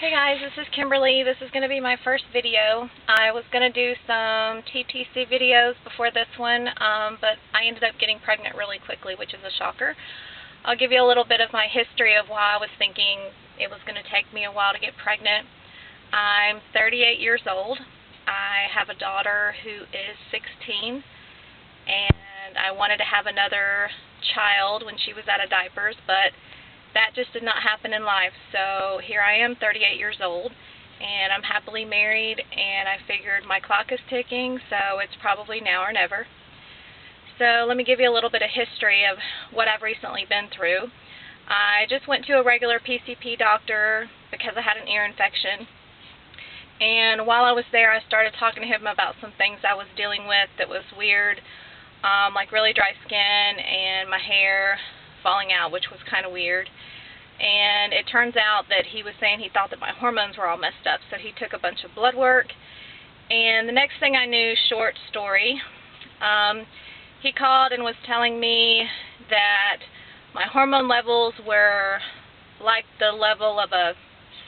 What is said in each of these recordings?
Hey guys, this is Kimberly. This is going to be my first video. I was going to do some TTC videos before this one, but I ended up getting pregnant really quickly, which is a shocker. I'll give you a little bit of my history of why I was thinking it was going to take me a while to get pregnant. I'm 38 years old. I have a daughter who is 16, and I wanted to have another child when she was out of diapers, but that just did not happen in life. So here I am, 38 years old, and I'm happily married, and I figured my clock is ticking, so it's probably now or never. So let me give you a little bit of history of what I've recently been through. I just went to a regular PCP doctor because I had an ear infection, and while I was there I started talking to him about some things I was dealing with that was weird, like really dry skin and my hair falling out, which was kind of weird. And it turns out that he was saying he thought that my hormones were all messed up, so he took a bunch of blood work, and the next thing I knew, short story, he called and was telling me that my hormone levels were like the level of a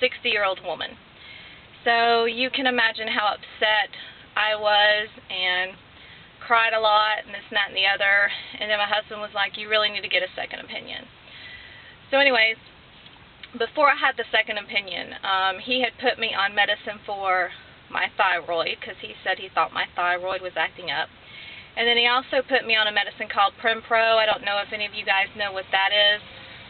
60-year-old woman. So you can imagine how upset I was, and cried a lot, and this and that and the other, and then my husband was like, you really need to get a second opinion. So anyways, before I had the second opinion, he had put me on medicine for my thyroid, because he said he thought my thyroid was acting up. And then he also put me on a medicine called Prempro. I don't know if any of you guys know what that is.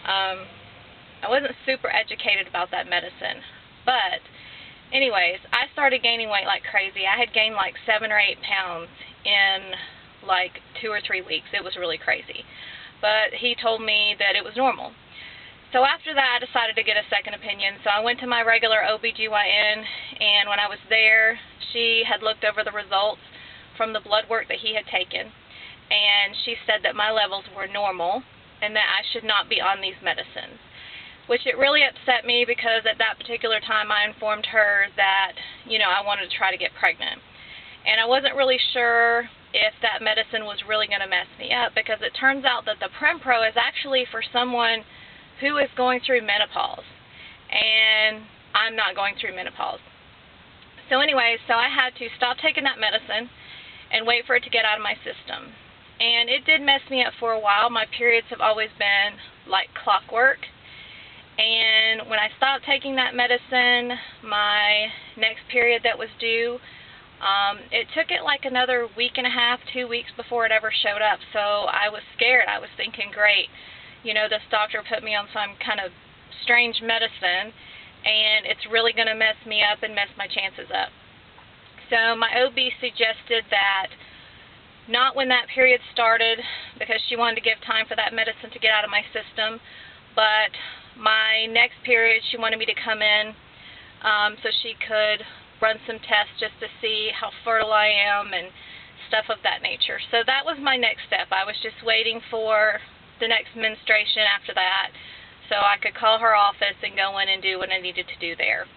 I wasn't super educated about that medicine, but anyways, I started gaining weight like crazy. I had gained like 7 or 8 pounds in like 2 or 3 weeks. It was really crazy. But he told me that it was normal. So after that, I decided to get a second opinion. So I went to my regular OBGYN, and when I was there, she had looked over the results from the blood work that he had taken, and she said that my levels were normal and that I should not be on these medicines. Which it really upset me, because at that particular time I informed her that, you know, I wanted to try to get pregnant. And I wasn't really sure if that medicine was really going to mess me up, because it turns out that the Prempro is actually for someone who is going through menopause. And I'm not going through menopause. So anyway, so I had to stop taking that medicine and wait for it to get out of my system. And it did mess me up for a while. My periods have always been like clockwork. And when I stopped taking that medicine, my next period that was due, it took it like another week and a half, 2 weeks before it ever showed up. So I was scared. I was thinking, great, you know, this doctor put me on some kind of strange medicine, and it's really going to mess me up and mess my chances up. So my OB suggested that not when that period started, because she wanted to give time for that medicine to get out of my system, but my next period she wanted me to come in so she could run some tests just to see how fertile I am and stuff of that nature. So that was my next step. I was just waiting for the next menstruation after that so I could call her office and go in and do what I needed to do there.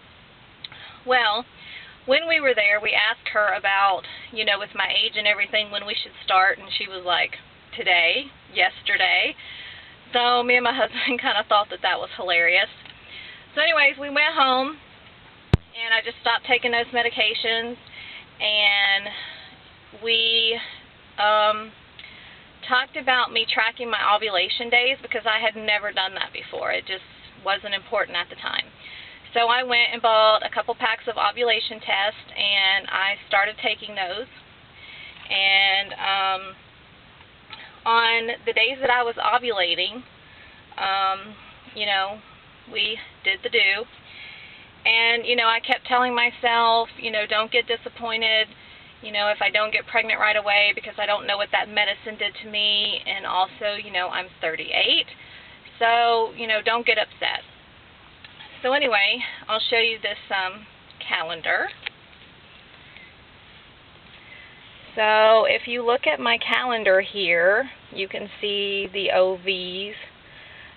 Well, when we were there, we asked her about, you know, with my age and everything, when we should start, and she was like, today, yesterday. So me and my husband kind of thought that that was hilarious. So anyways, we went home, and I just stopped taking those medications, and we talked about me tracking my ovulation days, because I had never done that before. It just wasn't important at the time. So I went and bought a couple packs of ovulation tests, and I started taking those. And on the days that I was ovulating, you know, we did the do. And, you know, I kept telling myself, you know, don't get disappointed, you know, if I don't get pregnant right away, because I don't know what that medicine did to me. And also, you know, I'm 38. So, you know, don't get upset. So anyway, I'll show you this calendar. So if you look at my calendar here, you can see the OVs.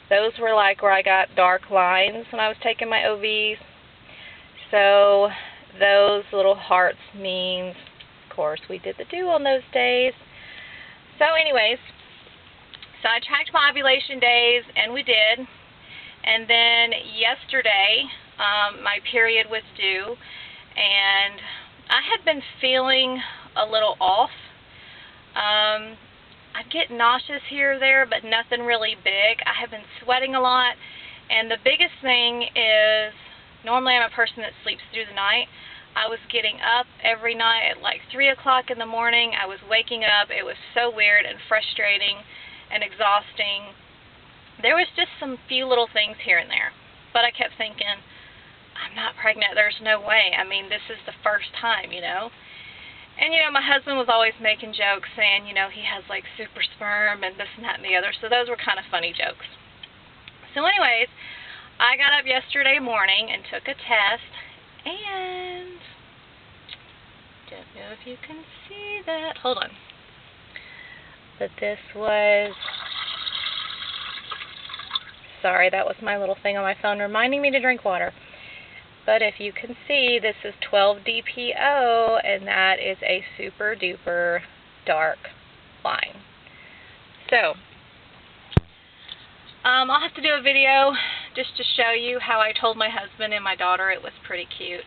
Those were like where I got dark lines when I was taking my OVs. So those little hearts means, of course, we did the do on those days. So anyways, so I tracked my ovulation days, and we did. And then yesterday, my period was due, and I had been feeling a little off. I'd get nauseous here or there, but nothing really big. I have been sweating a lot, and the biggest thing is, normally I'm a person that sleeps through the night. I was getting up every night at like 3 o'clock in the morning. I was waking up. It was so weird and frustrating and exhausting. There was just some few little things here and there, but I kept thinking, I'm not pregnant. There's no way. I mean, this is the first time, you know. And, you know, my husband was always making jokes saying, you know, he has like super sperm and this and that and the other. So those were kind of funny jokes. So anyways, I got up yesterday morning and took a test, and don't know if you can see that. Hold on. But this was, sorry, that was my little thing on my phone reminding me to drink water. But if you can see, this is 12-DPO, and that is a super duper dark line. So, I'll have to do a video just to show you how I told my husband and my daughter. It was pretty cute.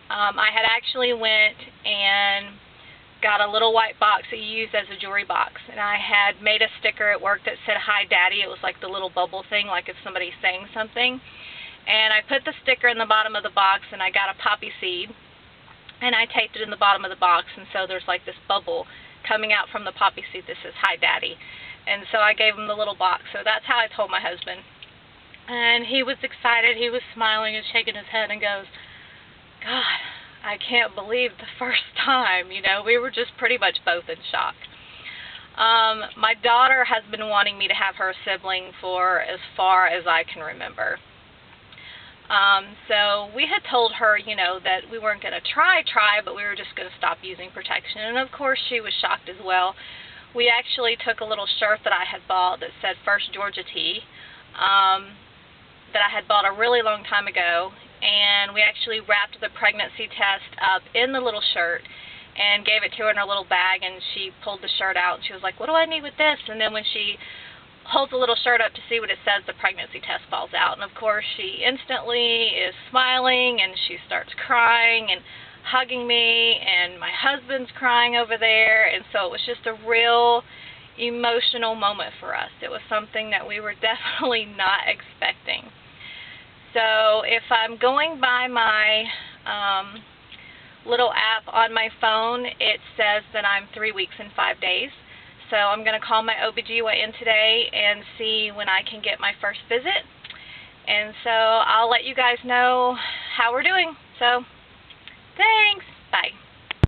I had actually went and got a little white box that you use as a jewelry box, and I had made a sticker at work that said, "Hi Daddy." It was like the little bubble thing, like if somebody's saying something. And I put the sticker in the bottom of the box, and I got a poppy seed, and I taped it in the bottom of the box, and so there's like this bubble coming out from the poppy seed that says, "Hi Daddy." And so I gave him the little box. So that's how I told my husband. And he was excited. He was smiling and shaking his head and goes, "God, I can't believe the first time." You know, we were just pretty much both in shock. My daughter has been wanting me to have her sibling for as far as I can remember. So we had told her, you know, that we weren't going to try, but we were just going to stop using protection. And of course she was shocked as well. We actually took a little shirt that I had bought that said First Georgia Tea, that I had bought a really long time ago, and we actually wrapped the pregnancy test up in the little shirt and gave it to her in her little bag, and she pulled the shirt out and she was like, "What do I need with this?" And then when she holds the little shirt up to see what it says, the pregnancy test falls out. And of course she instantly is smiling, and she starts crying and hugging me, and my husband's crying over there. And so it was just a real emotional moment for us. It was something that we were definitely not expecting. So if I'm going by my little app on my phone, it says that I'm 3 weeks and 5 days. So I'm going to call my OBGYN today and see when I can get my first visit. And so I'll let you guys know how we're doing. So